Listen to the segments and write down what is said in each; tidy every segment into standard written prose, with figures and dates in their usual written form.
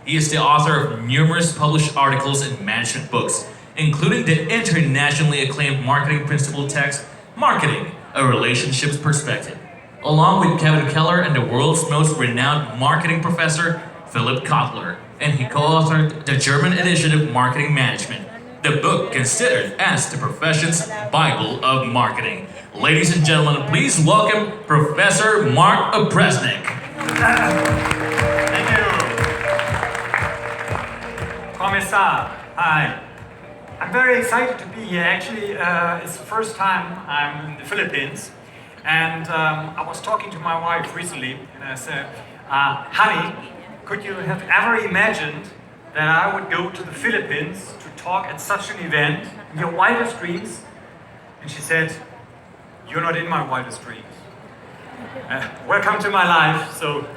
He is the author of numerous published articles and management books, including the internationally acclaimed marketing principle text, Marketing, A Relationships Perspective, along with Kevin Keller and the world's most renowned marketing professor, Philip Kotler, and he co-authored the German edition of Marketing Management, the book considered as the profession's Bible of marketing. Ladies and gentlemen, please welcome Professor Mark Opresnik. Thank you. Commissar, hi. I'm very excited to be here. Actually, it's the first time I'm in the Philippines. And I was talking to my wife recently, and I said, honey, could you have ever imagined that I would go to the Philippines to talk at such an event in your wildest dreams? And she said, you're not in my wildest dreams. Welcome to my life. So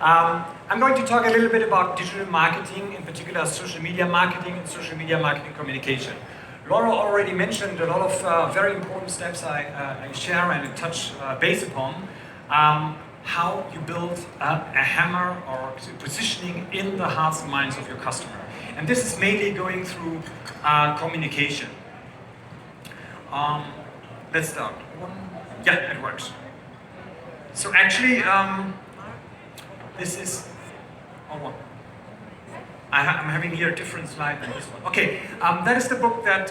I'm going to talk a little bit about digital marketing, in particular social media marketing and social media marketing communication. Laura already mentioned a lot of very important steps I share and touch base upon. How you build a hammer or positioning in the hearts and minds of your customer. And this is mainly going through communication. Let's start. Yeah, it works. So actually, this is, I'm having here a different slide than this one. Okay, that is the book that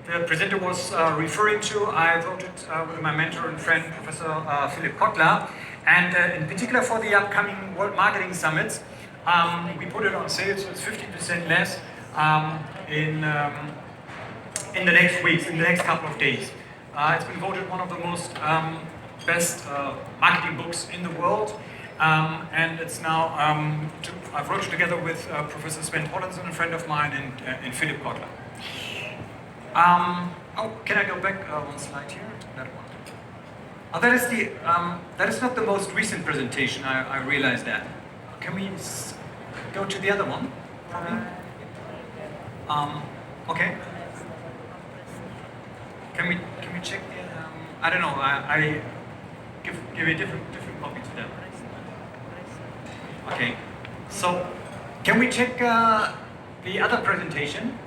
the presenter was referring to. I wrote it with my mentor and friend, Professor Philip Kotler. And in particular for the upcoming World Marketing Summits, we put it on sale, so it's 50% less in the next weeks, in the next couple of days. It's been voted one of the most best marketing books in the world. And it's now, I've wrote it together with Professor Sven Hollandsen, a friend of mine, and Philip Kotler. Can I go back one slide here? That one. Oh, that is not the most recent presentation, I realize that. Can we go to the other one, probably? Okay. Can we check the, I don't know, I give a different copy to them. Okay, so can we check the other presentation?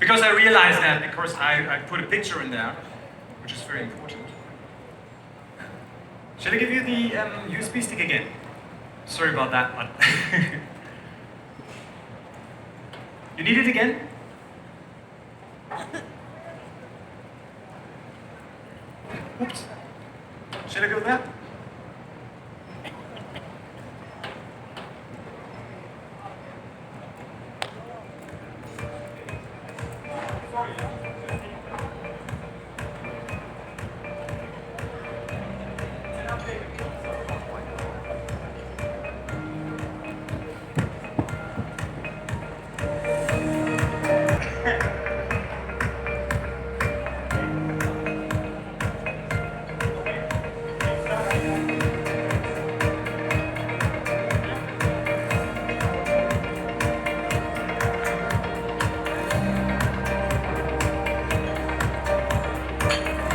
Because I realized that, because I put a picture in there, which is very important. Shall I give you the USB stick again? Sorry about that, but you need it again? Oops. Shall I go there?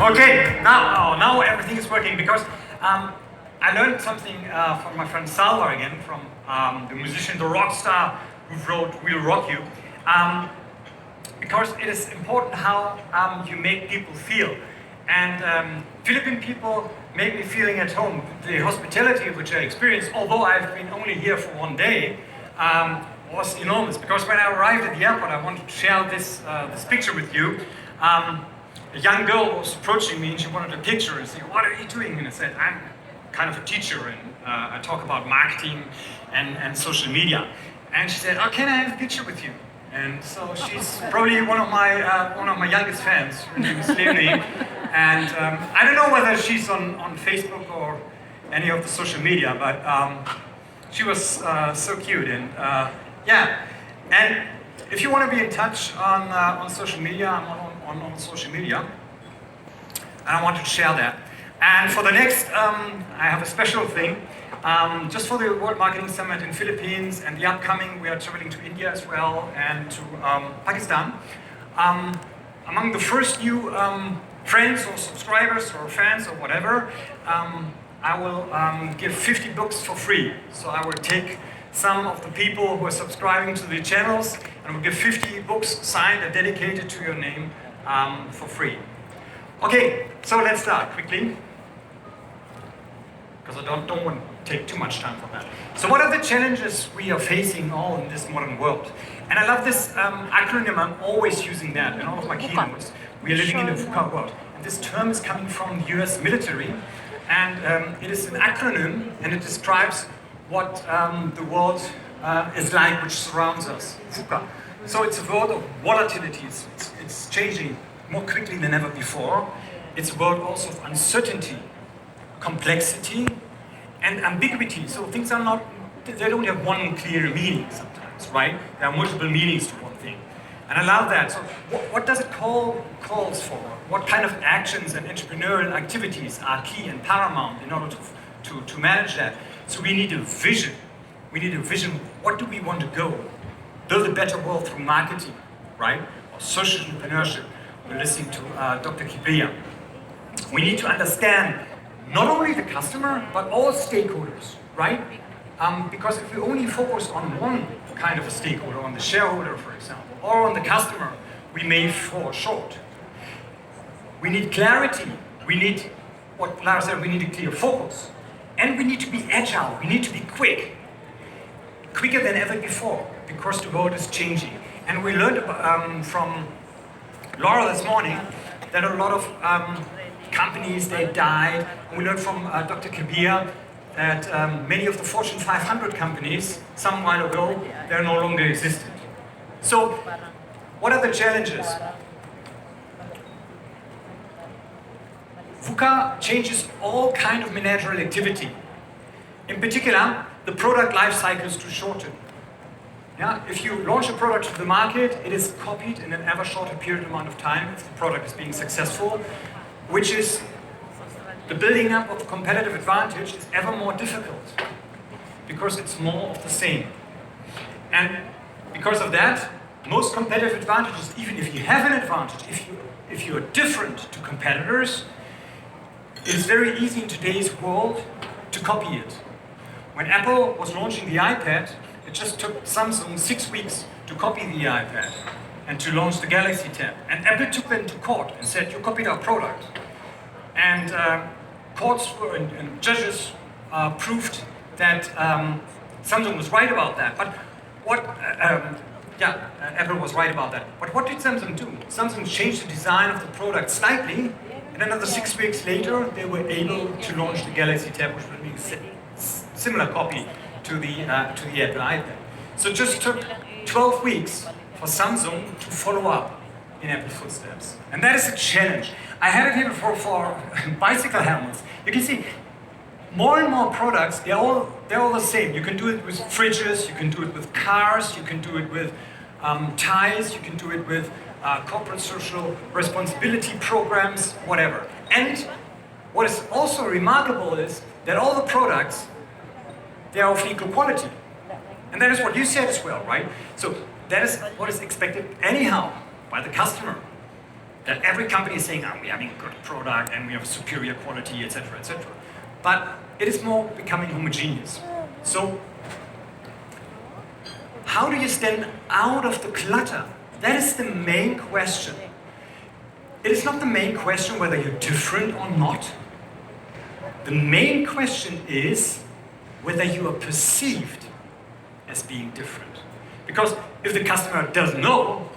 Okay, now everything is working, because I learned something from my friend Salva again, from the musician, the rock star who wrote We'll Rock You, because it is important how you make people feel. And Philippine people make me feeling at home. The hospitality which I experienced, although I've been only here for one day, was enormous, because when I arrived at the airport, I wanted to share this picture with you. A young girl was approaching me and she wanted a picture and said, what are you doing? And I said, I'm kind of a teacher and I talk about marketing and social media. And she said, oh, can I have a picture with you? And so she's probably one of my youngest fans. Her name is Leonie. And I don't know whether she's on Facebook or any of the social media, but she was so cute. And yeah, and if you want to be in touch on social media, I'm on social media, and I wanted to share that. And for the next, I have a special thing. Just for the World Marketing Summit in Philippines and the upcoming, we are traveling to India as well and to Pakistan. Among the first new friends or subscribers or fans or whatever, I will give 50 books for free. So I will take some of the people who are subscribing to the channels and we'll give 50 books signed and dedicated to your name for free. Okay, so let's start quickly, because I don't want to take too much time for that. So what are the challenges we are facing all in this modern world? And I love this acronym, I'm always using that in all of my keynotes. We are living in a VUCA world. And this term is coming from the US military, and it is an acronym, and it describes what the world is like, which surrounds us, VUCA. So it's a world of volatility, it's changing more quickly than ever before. It's a world also of uncertainty, complexity, and ambiguity. So things are not, they don't have one clear meaning sometimes, right? There are multiple meanings to one thing. And I love that. So what does it calls for? What kind of actions and entrepreneurial activities are key and paramount in order to manage that? So we need a vision. We need a vision. What do we want to go? Build a better world through marketing, right? Or social entrepreneurship. We're listening to Dr. Kibria. We need to understand not only the customer, but all stakeholders, right? Because if we only focus on one kind of a stakeholder, on the shareholder, for example, or on the customer, we may fall short. We need clarity. We need, what Lara said, we need a clear focus. And we need to be agile. We need to be quick. Quicker than ever before, because the world is changing. And we learned from Laura this morning that a lot of companies, they died. And we learned from Dr. Kabir that many of the Fortune 500 companies, some while ago, they're no longer existent. So, what are the challenges? VUCA changes all kind of managerial activity. In particular, the product life cycle is too shortened. Yeah? If you launch a product to the market, it is copied in an ever shorter period amount of time if the product is being successful, which is the building up of competitive advantage is ever more difficult because it's more of the same. And because of that, most competitive advantages, even if you have an advantage, if you are different to competitors, it is very easy in today's world to copy it. When Apple was launching the iPad, it just took Samsung 6 weeks to copy the iPad and to launch the Galaxy Tab. And Apple took them to court and said, you copied our product. And courts and judges proved that Samsung was right about that. But what, Apple was right about that. But what did Samsung do? Samsung changed the design of the product slightly, and another 6 weeks later, they were able to launch the Galaxy Tab, which was being similar copy to the Apple iPad. So it just took 12 weeks for Samsung to follow up in Apple's footsteps. And that is a challenge. I had it here for bicycle helmets. You can see more and more products, they're all the same. You can do it with fridges, you can do it with cars, you can do it with ties, you can do it with corporate social responsibility programs, whatever. And what is also remarkable is that all the products, they are of equal quality. And that is what you said as well, right? So that is what is expected anyhow by the customer. That every company is saying, we're having a good product and we have superior quality, etc., etc. But it is more becoming homogeneous. So how do you stand out of the clutter? That is the main question. It is not the main question whether you're different or not. The main question is whether you are perceived as being different. Because if the customer doesn't know,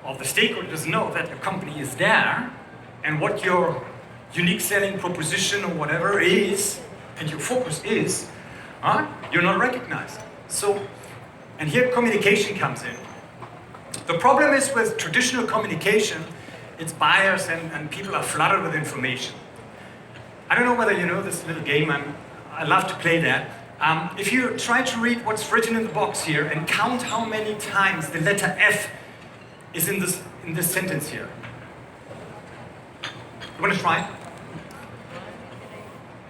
or the stakeholder doesn't know that your company is there, and what your unique selling proposition or whatever is, and your focus is, you're not recognized. So, and here communication comes in. The problem is with traditional communication, it's biased and people are flooded with information. I don't know whether you know this little game, I love to play that. If you try to read what's written in the box here and count how many times the letter F is in this sentence here. You want to try?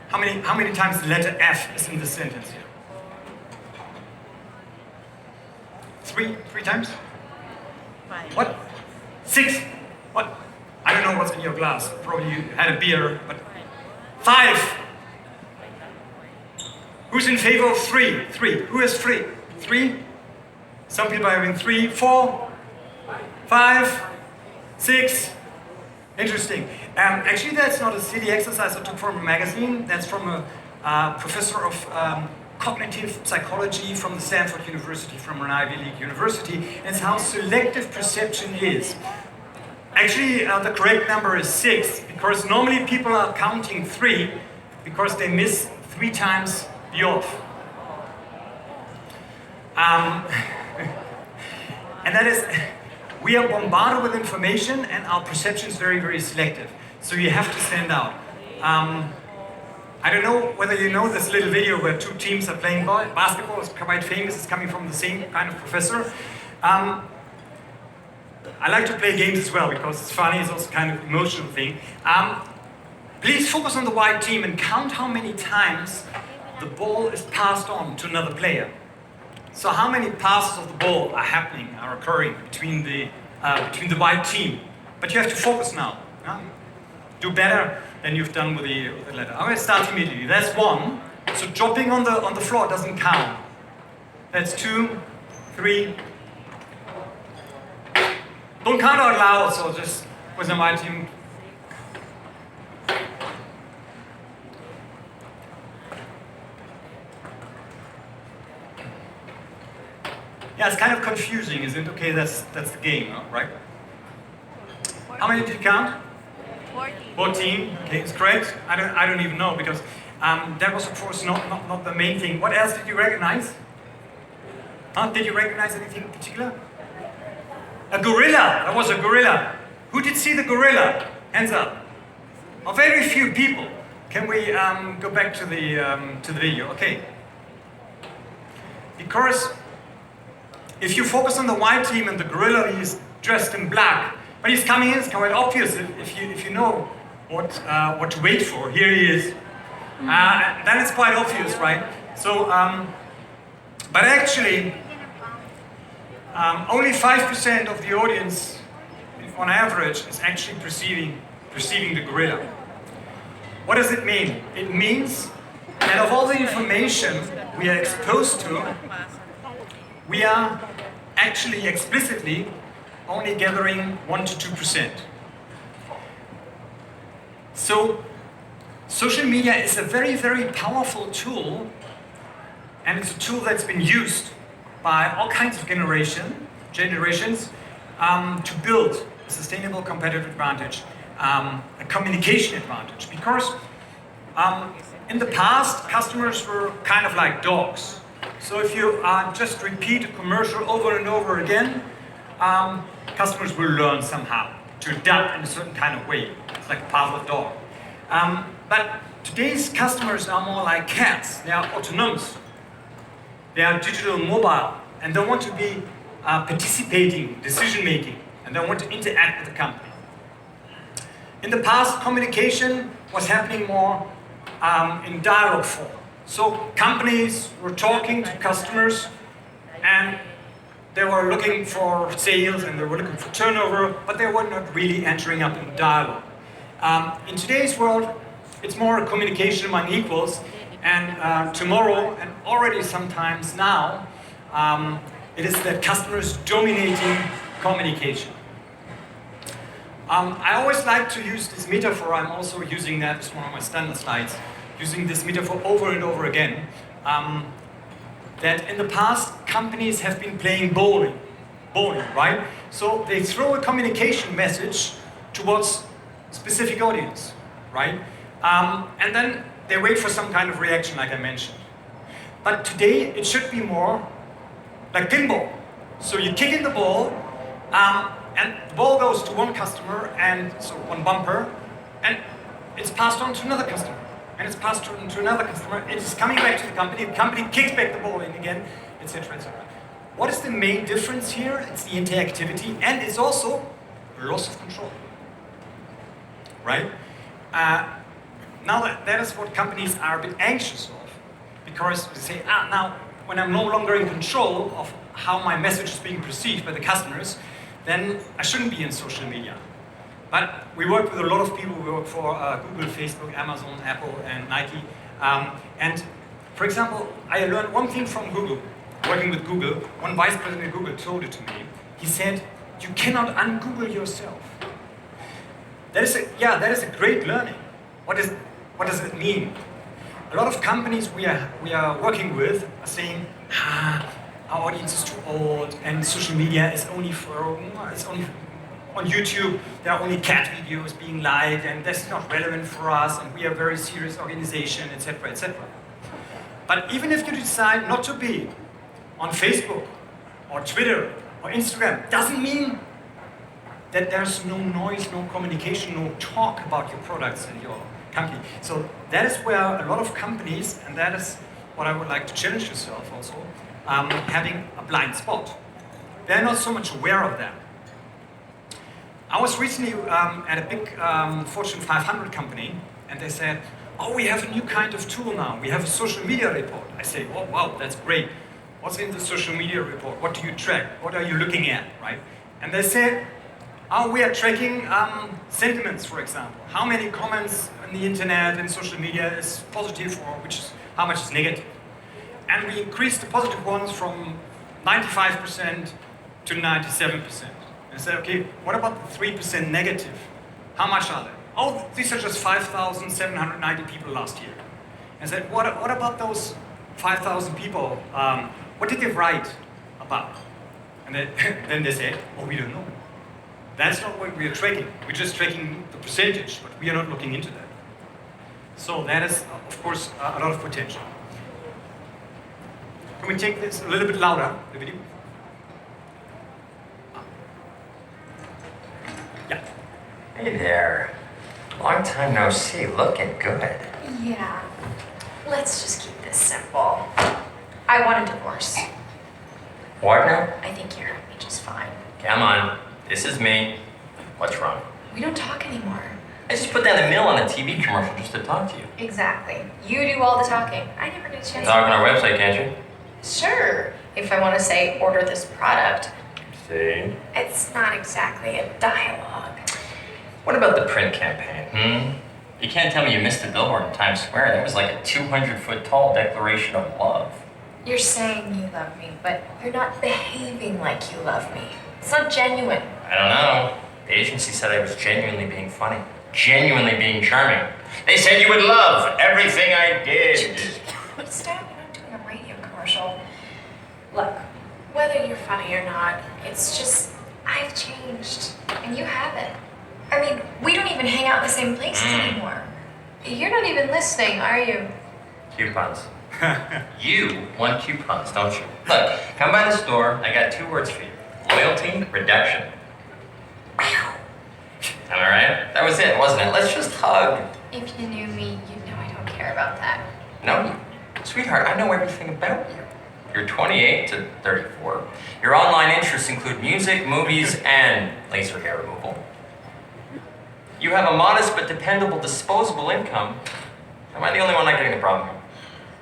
How many times the letter F is in this sentence here? Three times? 5. What? 6? What? I don't know what's in your glass. Probably you had a beer, but 5. Who's in favor of 3? 3. Who has 3? 3? Some people are having 3, 4, 5, 6. Interesting. Actually, that's not a silly exercise I took from a magazine. That's from a professor of cognitive psychology from the Stanford University, from an Ivy League university. And it's how selective perception is. Actually, the correct number is 6, because normally people are counting 3 because they miss 3 times the off. And that is, we are bombarded with information and our perception is very, very selective. So you have to stand out. I don't know whether you know this little video where 2 teams are playing basketball. It's quite famous. It's coming from the same kind of professor. I like to play games as well because it's funny. It's also kind of emotional thing. Please focus on the white team and count how many times the ball is passed on to another player. So how many passes of the ball are happening, are occurring between the white team? But you have to focus now. Do better than you've done with the letter. I'm going to start immediately. That's 1. So dropping on the floor doesn't count. That's 2, 3. Don't count out loud. So just with the white team. Yeah, it's kind of confusing, isn't it? Okay, that's the game, right? How many did you count? 14. 14. Okay, it's correct. I don't even know because that was of course not the main thing. What else did you recognize? Did you recognize anything in particular? A gorilla. That was a gorilla. Who did see the gorilla? Hands up. Oh, very few people. Can we go back to the video? Okay. Because if you focus on the white team and the gorilla, he's dressed in black, but he's coming in. It's quite obvious if you know what to wait for. Here he is. Then it's quite obvious, right? So, but actually, only 5% of the audience, on average, is actually perceiving the gorilla. What does it mean? It means that of all the information we are exposed to, we are actually explicitly only gathering 1 to 2%. So, social media is a very, very powerful tool, and it's a tool that's been used by all kinds of generations to build a sustainable competitive advantage, a communication advantage. Because in the past, customers were kind of like dogs. So if you just repeat a commercial over and over again, customers will learn somehow to adapt in a certain kind of way. It's like a Pavlov dog. But today's customers are more like cats. They are autonomous. They are digital mobile, and they want to be participating, decision-making, and they want to interact with the company. In the past, communication was happening more in dialogue form. So companies were talking to customers, and they were looking for sales, and they were looking for turnover, but they were not really entering up in dialogue. In today's world, it's more a communication among equals, and tomorrow, and already sometimes now, it is that customers dominating communication. I always like to use this metaphor. I'm also using that as one of my standard slides, using this metaphor over and over again, that in the past, companies have been playing bowling, right? So they throw a communication message towards a specific audience, right? And then they wait for some kind of reaction, like I mentioned. But today, it should be more like pinball. So you kick in the ball, and the ball goes to one customer, and so one bumper, and it's passed on to another customer, and it's passed on to another customer. It's coming back to the company kicks back the ball in again, etc., etc. What is the main difference here? It's the interactivity, and it's also loss of control, right? Now that is what companies are a bit anxious of, because they say, now when I'm no longer in control of how my message is being perceived by the customers, then I shouldn't be in social media. But we work with a lot of people. We work for Google, Facebook, Amazon, Apple, and Nike. And For example, I learned one thing from Google, working with Google. One vice president at Google told it to me. He said, you cannot un-Google yourself. That is a great learning. What does it mean? A lot of companies we are working with are saying, our audience is too old, and social media is only on YouTube. There are only cat videos being liked, and that's not relevant for us, and we are a very serious organization, etc., etc. But even if you decide not to be on Facebook or Twitter or Instagram, doesn't mean that there's no noise, no communication, no talk about your products and your company. So that is where a lot of companies, and that is what I would like to challenge yourself also, having a blind spot. They're not so much aware of that. I was recently at a big Fortune 500 company, and they said, oh, we have a new kind of tool now. We have a social media report. I say, oh, wow, that's great. What's in the social media report? What do you track? What are you looking at, right? And they said, oh, we are tracking sentiments, for example. How many comments on the internet and social media is positive or how much is negative? And we increased the positive ones from 95% to 97%. And I said, okay, what about the 3% negative? How much are there? Oh, these are just 5,790 people last year. And I said, what about those 5,000 people? What did they write about? And then they said, oh, we don't know. That's not what we are tracking. We're just tracking the percentage, but we are not looking into that. So that is, of course, a lot of potential. Can we take this a little bit louder, the video? Yeah. Hey there. Long time no see. Looking good. Yeah. Let's just keep this simple. I want a divorce. What now? I think you're me just fine. Come on. This is me. What's wrong? We don't talk anymore. I just put down the mill on a TV commercial just to talk to you. Exactly. You do all the talking. I never get a chance. Talk on our website, can't you? Sure. If I want to say, order this product. See? It's not exactly a dialogue. What about the print campaign, You can't tell me you missed a billboard in Times Square. That was like a 200-foot tall declaration of love. You're saying you love me, but you're not behaving like you love me. It's not genuine. I don't know. The agency said I was genuinely being funny. Genuinely being charming. They said you would love everything I did. Stop, you're not doing a radio commercial. Look, whether you're funny or not, it's just, I've changed, and you haven't. I mean, we don't even hang out in the same places anymore. You're not even listening, are you? Coupons. You want coupons, don't you? Look, come by the store. I got 2 words for you. Loyalty, reduction. Am I right? That was it, wasn't it? Let's just hug. If you knew me, you'd know I don't care about that. No, sweetheart, I know everything about you. You're 28 to 34. Your online interests include music, movies, and laser hair removal. You have a modest but dependable disposable income. Am I the only one not getting the problem here?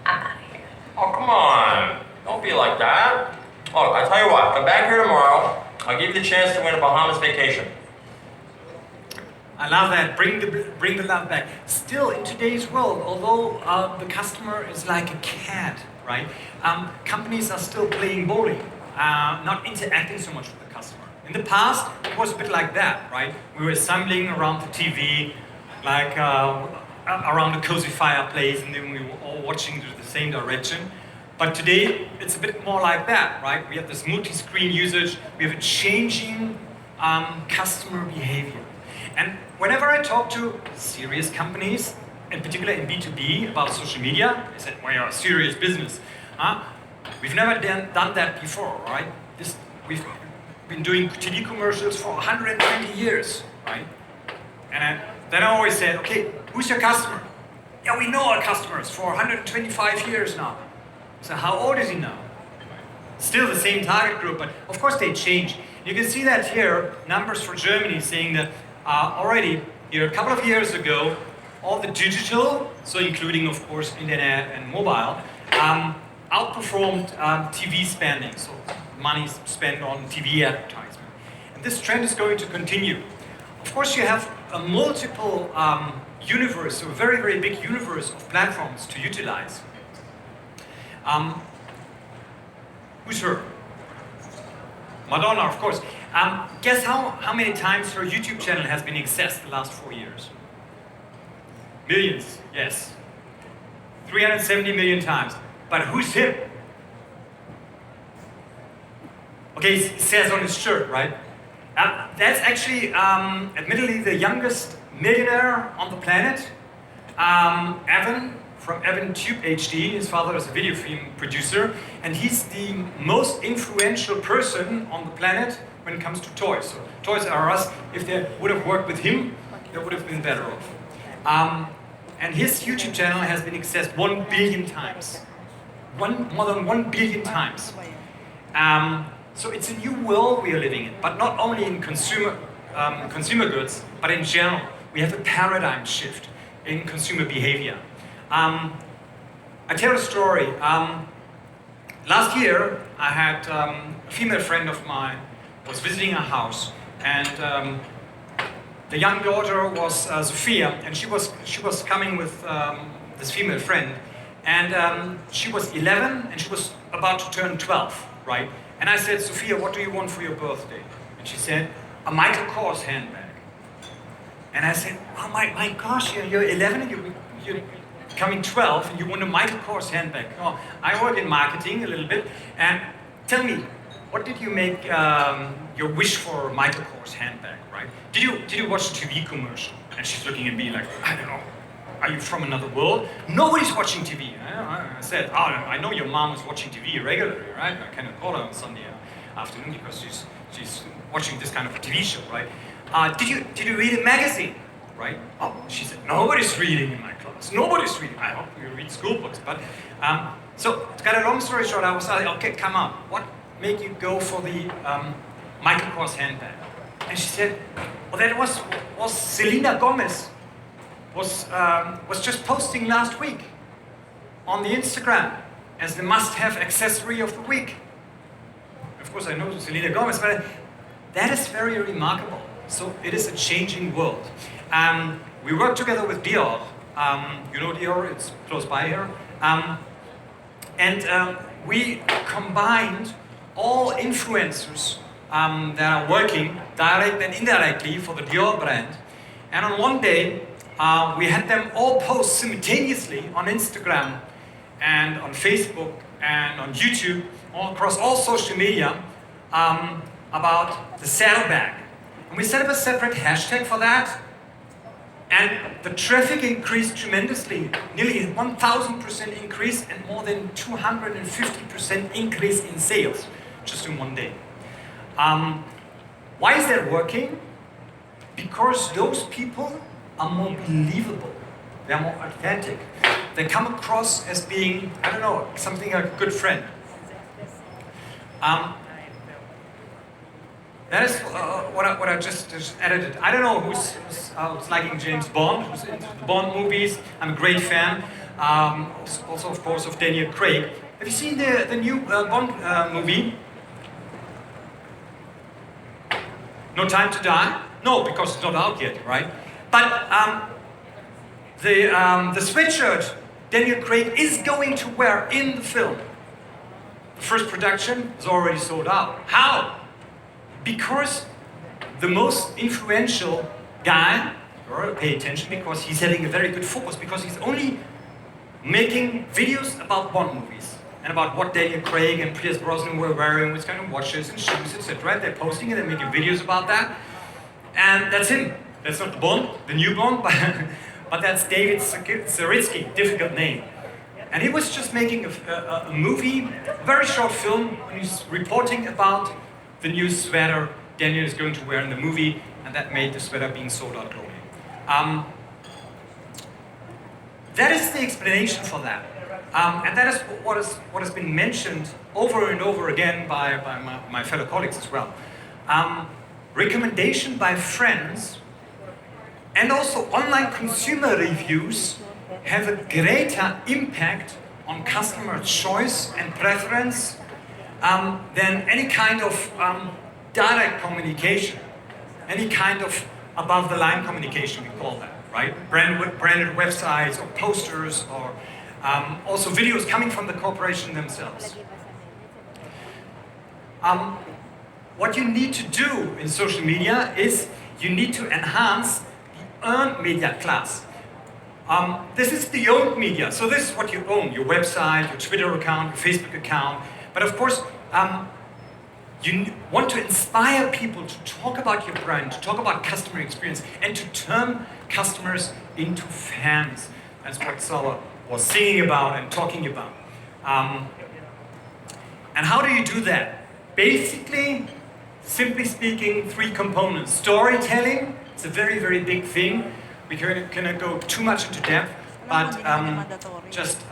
I'm out of here. Oh, come on. Don't be like that. Look, I tell you what, come back here tomorrow. I'll give you the chance to win a Bahamas vacation. I love that. Bring the love back. Still, in today's world, although the customer is like a cat, right? Companies are still playing bowling, not interacting so much with the customer. In the past, it was a bit like that, right? We were assembling around the TV, like around a cozy fireplace, and then we were all watching to the same direction. But today, it's a bit more like that, right? We have this multi-screen usage. We have a changing customer behavior. And whenever I talk to serious companies, in particular in B2B, about social media, they said, well, you're a serious business. We've never done that before, right? We've been doing TV commercials for 120 years, right? And then I always said, okay, who's your customer? Yeah, we know our customers for 125 years now. So how old is he now? Still the same target group, but of course they change. You can see that here, numbers for Germany saying that already a couple of years ago, all the digital, so including of course internet and mobile, outperformed TV spending, so money spent on TV advertisement. And this trend is going to continue. Of course you have a multiple universe, a very, very big universe of platforms to utilize. Who's her? Madonna, of course. Guess how many times her YouTube channel has been accessed the last 4 years? Millions, yes. 370 million times. But who's him? Okay, it says on his shirt, right? That's actually, admittedly, the youngest millionaire on the planet. Evan, from Evan Tube HD. His father is a video film producer, and he's the most influential person on the planet when it comes to toys. So Toys R Us, if they would have worked with him, they would have been better off. And his YouTube channel has been accessed 1 billion times. More than 1 billion times. So it's a new world we are living in, but not only in consumer goods, but in general. We have a paradigm shift in consumer behavior. I tell a story. Last year, I had a female friend of mine was visiting our house, and the young daughter was Sophia, and she was coming with this female friend, and she was 11, and she was about to turn 12, right? And I said, Sophia, what do you want for your birthday? And she said, a Michael Kors handbag. And I said, oh my gosh, you're 11 and you're becoming 12 and you want a Michael Kors handbag. Oh, I work in marketing a little bit, and tell me, what did you make your wish for a Michael Kors handbag, right? Did you watch the TV commercial? And she's looking at me like, I don't know, are you from another world? Nobody's watching TV. I said, oh, I know your mom is watching TV regularly, right? I kind of call her on Sunday afternoon because she's watching this kind of TV show, right? Did you read a magazine, right? Oh, she said, nobody's reading in my class. Nobody's reading. I hope you read school books. But so to cut a long story short, I was like, okay, come on. What made you go for the Michael Kors handbag? And she said, well, that was Selena Gomez was just posting last week on the Instagram as the must-have accessory of the week. Of course, I know Selena Gomez, but that is very remarkable. So it is a changing world. We work together with Dior. You know Dior, it's close by here. And we combined all influencers that are working direct and indirectly for the Dior brand. And on one day, we had them all post simultaneously on Instagram and on Facebook and on YouTube, all across all social media, about the saddlebag. And we set up a separate hashtag for that, and the traffic increased tremendously, nearly 1,000% increase and more than 250% increase in sales, just in one day. Why is that working? Because those people are more believable, they're more authentic. They come across as being, I don't know, something like a good friend. That is what I just edited. I don't know who's liking James Bond, who's into the Bond movies. I'm a great fan. Also, of course, of Daniel Craig. Have you seen the new Bond movie? No Time to Die? No, because it's not out yet, right? But the sweatshirt Daniel Craig is going to wear in the film, the first production is already sold out. How? Because the most influential guy, or pay attention because he's having a very good focus, because he's only making videos about Bond movies and about what Daniel Craig and Pierce Brosnan were wearing, which kind of watches and shoes, etc. They're posting it and making videos about that. And that's him. That's not the Bond, the new Bond, but that's David Zaritsky, difficult name. And he was just making a movie, a very short film, when he's reporting about the new sweater Daniel is going to wear in the movie, and that made the sweater being sold out globally. That is the explanation for that. And that is what has been mentioned over and over again by my fellow colleagues as well. Recommendation by friends and also online consumer reviews have a greater impact on customer choice and preference than any kind of direct communication, any kind of above-the-line communication, we call that, right? Branded websites or posters or Also videos coming from the corporation themselves. What you need to do in social media is you need to enhance the earned media class. This is the owned media, so this is what you own, your website, your Twitter account, your Facebook account. But of course, you want to inspire people to talk about your brand, to talk about customer experience, and to turn customers into fans. That's what Sala was singing about and talking about. And how do you do that? Basically, simply speaking, 3 components. Storytelling, it's a very, very big thing. We cannot go too much into depth, but just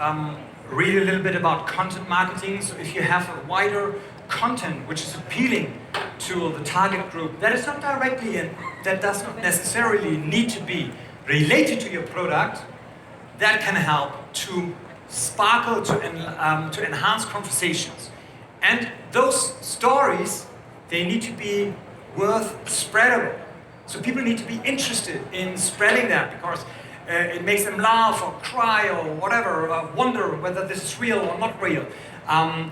read a little bit about content marketing. So if you have a wider content which is appealing to the target group, that is not directly and that does not necessarily need to be related to your product, that can help to sparkle, to enhance conversations. And those stories, they need to be worth spreadable. So people need to be interested in spreading that because it makes them laugh or cry or whatever, wonder whether this is real or not real. And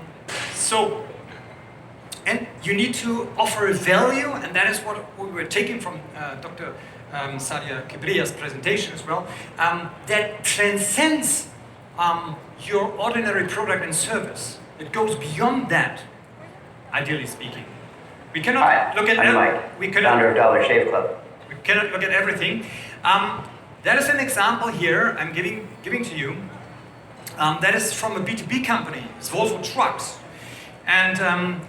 you need to offer a value, and that is what we were taking from Dr. Sadia Kibria's presentation as well, that transcends your ordinary product and service. It goes beyond that, ideally speaking. We cannot look at founder of Dollar Shave Club. We cannot look at everything. That is an example here I'm giving to you. That is from a B2B company, it's Volvo Trucks. And